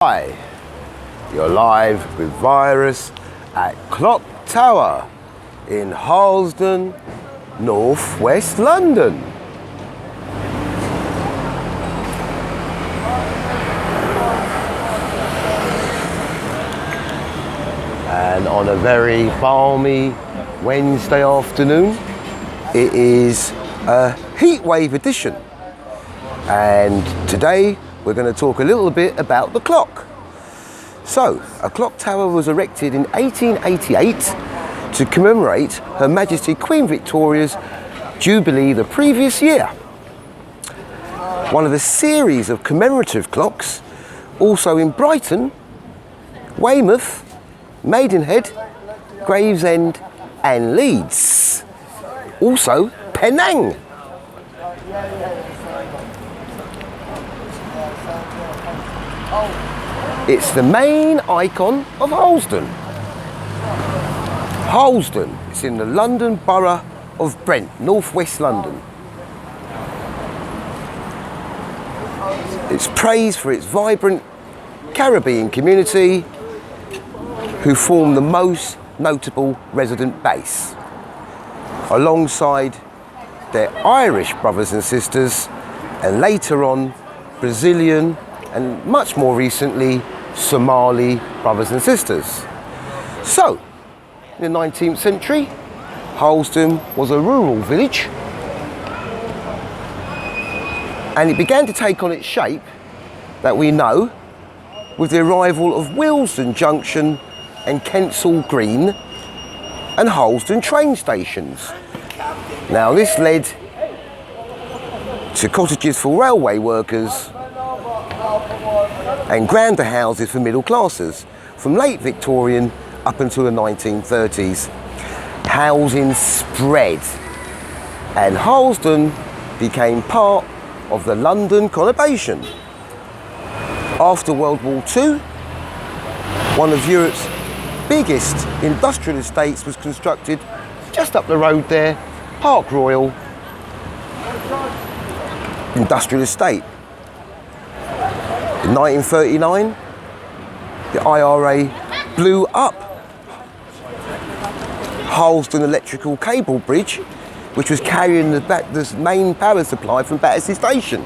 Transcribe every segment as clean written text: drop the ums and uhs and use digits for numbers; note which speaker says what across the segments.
Speaker 1: Hi, you're live with Virus at Clock Tower in Harlesden, northwest London. And on a very balmy Wednesday afternoon, it is a heatwave edition. And today we're going to talk a little bit about the clock. So, a clock tower was erected in 1888 to commemorate Her Majesty Queen Victoria's Jubilee the previous year. One of a series of commemorative clocks, also in Brighton, Weymouth, Maidenhead, Gravesend and Leeds. Also Penang. It's the main icon of Harlesden. Harlesden is in the London Borough of Brent, northwest London. It's praised for its vibrant Caribbean community, who form the most notable resident base, alongside their Irish brothers and sisters, and later on Brazilian and much more recently Somali brothers and sisters. So, in the 19th century, Harlesden was a rural village, and it began to take on its shape that we know with the arrival of Willesden Junction and Kensal Green and Harlesden train stations. Now this led to cottages for railway workers and grander houses for middle classes from late Victorian up until the 1930s. Housing spread and Harlesden became part of the London conurbation. After World War II, one of Europe's biggest industrial estates was constructed just up the road there, Park Royal Industrial Estate. In 1939, the IRA blew up Harlesden Electrical Cable Bridge, which was carrying the main power supply from Battersea Station.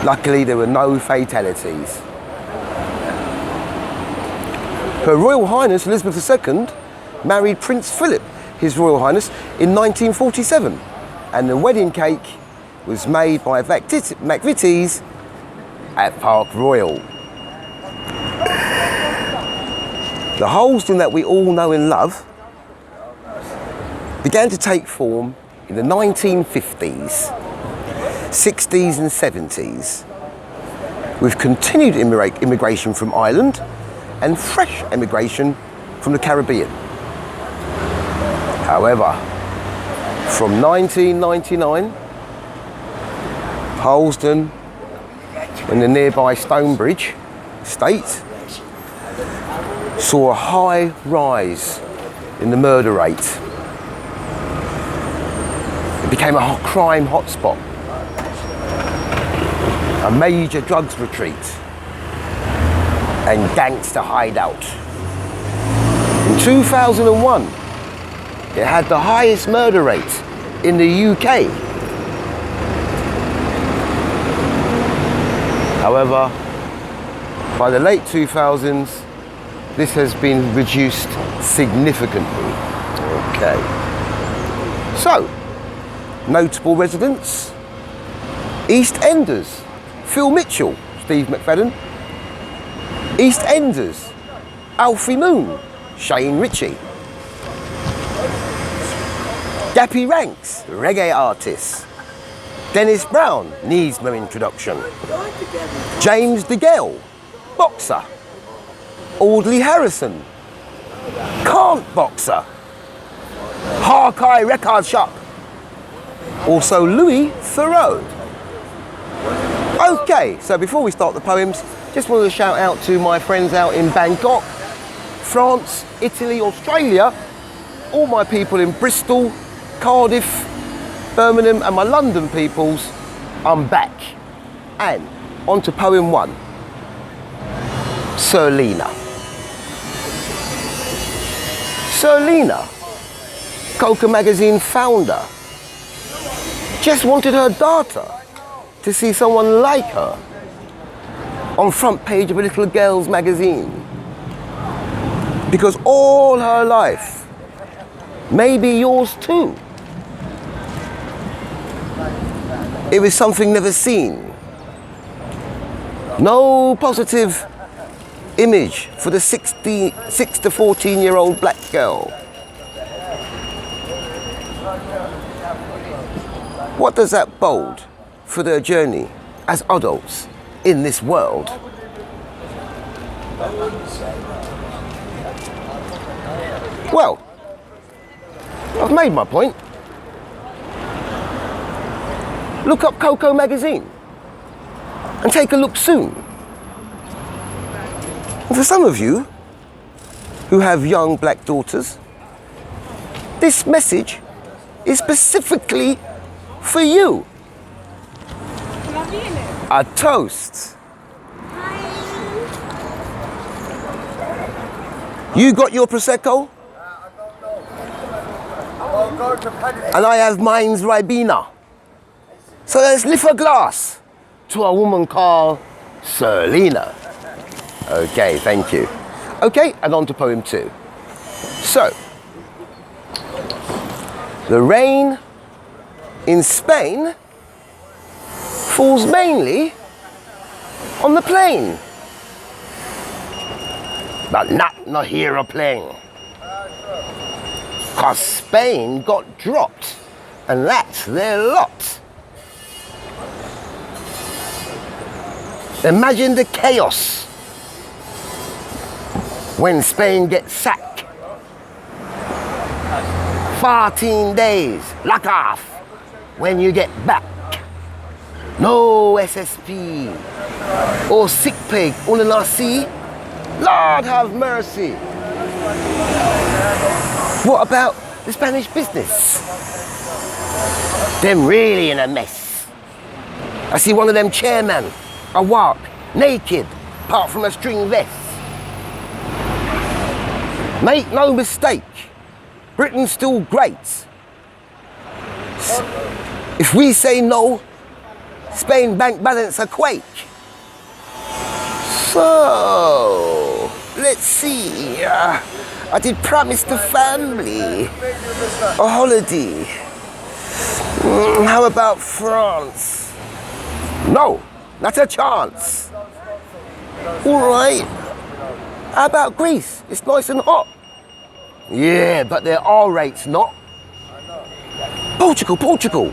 Speaker 1: Luckily, there were no fatalities. Her Royal Highness Elizabeth II married Prince Philip, His Royal Highness, in 1947, and the wedding cake was made by McVitie's at Park Royal. The Harlesden that we all know and love began to take form in the 1950s, 60s and 70s, with continued immigration from Ireland and fresh immigration from the Caribbean. However, from 1999, Harlesden and the nearby Stonebridge estate saw a high rise in the murder rate. It became a crime hotspot, a major drugs retreat and gangster hideout. In 2001, it had the highest murder rate in the UK. However, by the late 2000s, this has been reduced significantly. Okay. So, notable residents: EastEnders, Phil Mitchell, Steve McFadden. EastEnders, Alfie Moon, Shane Ritchie. Dappy Ranks, reggae artist. Dennis Brown needs no introduction. James DeGale, boxer. Audley Harrison, can't boxer. Harkai Record Shop. Also Louis Theroux. Okay, so before we start the poems, just wanted to shout out to my friends out in Bangkok, France, Italy, Australia, all my people in Bristol, Cardiff, Birmingham and my London peoples. I'm back. And on to poem one. Selena. Selena, Coco magazine founder, just wanted her daughter to see someone like her on front page of a little girl's magazine. Because all her life, maybe yours too, it was something never seen. No positive image for the 6 to 14-year-old black girl. What does that bode for their journey as adults in this world? Well, I've made my point. Look up Coco magazine and take a look soon. And for some of you who have young black daughters, this message is specifically for you. A toast. You got your Prosecco? And I have mine's Ribena. So let's lift a glass to a woman called Selena. Okay, thank you. Okay, and on to poem 2. So, the rain in Spain falls mainly on the plain, but not here a plane. 'Cause Spain got dropped, and that's their lot. Imagine the chaos when Spain gets sacked. 14 days lock off when you get back. No SSP or sick pay, on an RC. Lord have mercy. What about the Spanish business? Them really in a mess. I see one of them chairmen, a walk, naked, apart from a string vest. Make no mistake, Britain's still great. If we say no, Spain bank balance a quake. So, let's see. I did promise the family a holiday. How about France? No, not a chance. All right. How about Greece? It's nice and hot. Yeah, but their R rate's not. Portugal.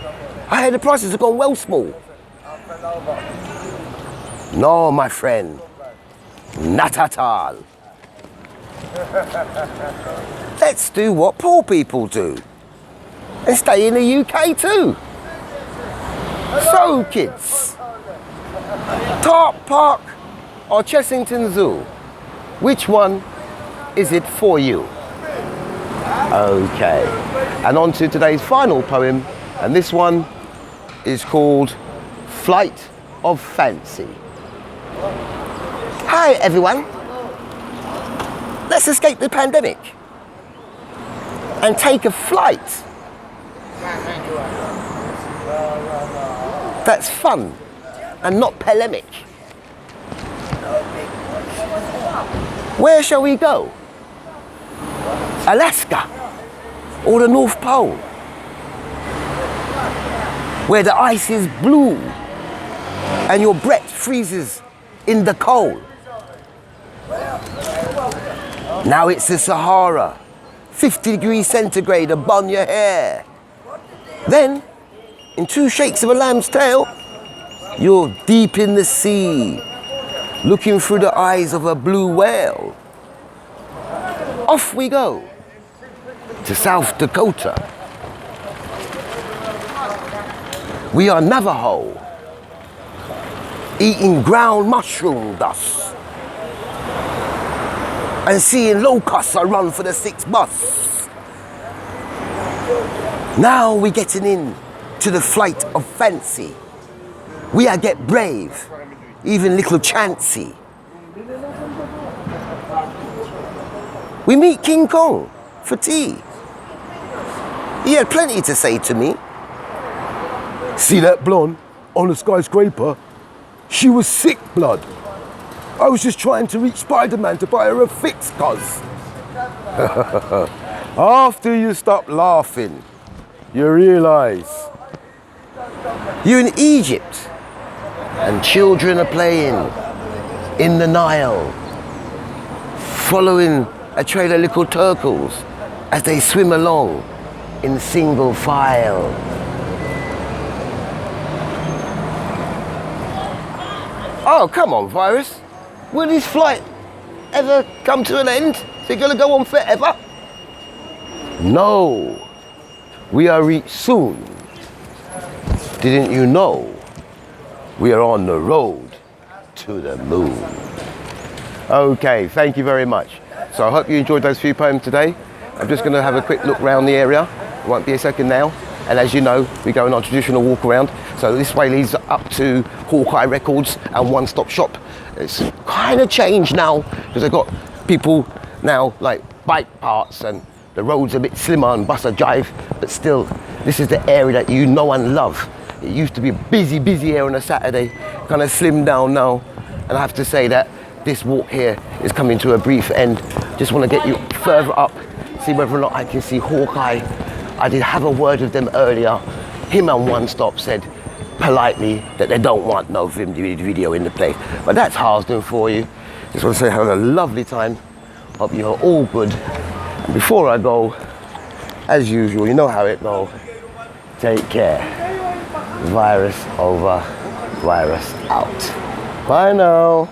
Speaker 1: I heard the prices have gone well small. No, my friend. Not at all. Let's do what poor people do and stay in the UK too. So kids, Thorpe Park or Chessington Zoo, which one is it for you? Okay, and on to today's final poem, and this one is called Flight of Fancy. Hi everyone. Let's escape the pandemic and take a flight. That's fun and not polemic. Where shall we go? Alaska or the North Pole, where the ice is blue and your breath freezes in the cold. Now it's the Sahara, 50 degrees centigrade upon your hair. Then, in 2 shakes of a lamb's tail, you're deep in the sea, looking through the eyes of a blue whale. Off we go to South Dakota. We are Navajo, eating ground mushroom dust and seeing locusts run for the 6 bus. Now we're getting in to the flight of fancy. We are get brave, even little chancy. We meet King Kong for tea. He had plenty to say to me. See that blonde on the skyscraper? She was sick blood. I was just trying to reach Spider-Man to buy her a fix, cuz. After you stop laughing, you realise you're in Egypt and children are playing in the Nile, following a trail of little turtles as they swim along in single file. Oh, come on, Virus. Will this flight ever come to an end? Is it going to go on forever? No. We are reached soon. Didn't you know? We are on the road to the moon. Okay, thank you very much. So I hope you enjoyed those few poems today. I'm just going to have a quick look around the area. It won't be a second now. And as you know, we go on our traditional walk around. So this way leads up to Hawkeye Records and One Stop Shop. It's kind of changed now because they've got people now like bike parts and the road's a bit slimmer and bus a jive, but still, this is the area that you know and love. It used to be a busy here on a Saturday, kind of slimmed down now. And I have to say that this walk here is coming to a brief end. Just want to get you further up, see whether or not I can see Hawkeye. I did have a word with them earlier. Him and One Stop said politely that they don't want no video in the place. But that's Harsden for you. Just want to say have a lovely time. Hope you're all good. And before I go, as usual, you know how it goes. Take care. Virus over, virus out. Bye now.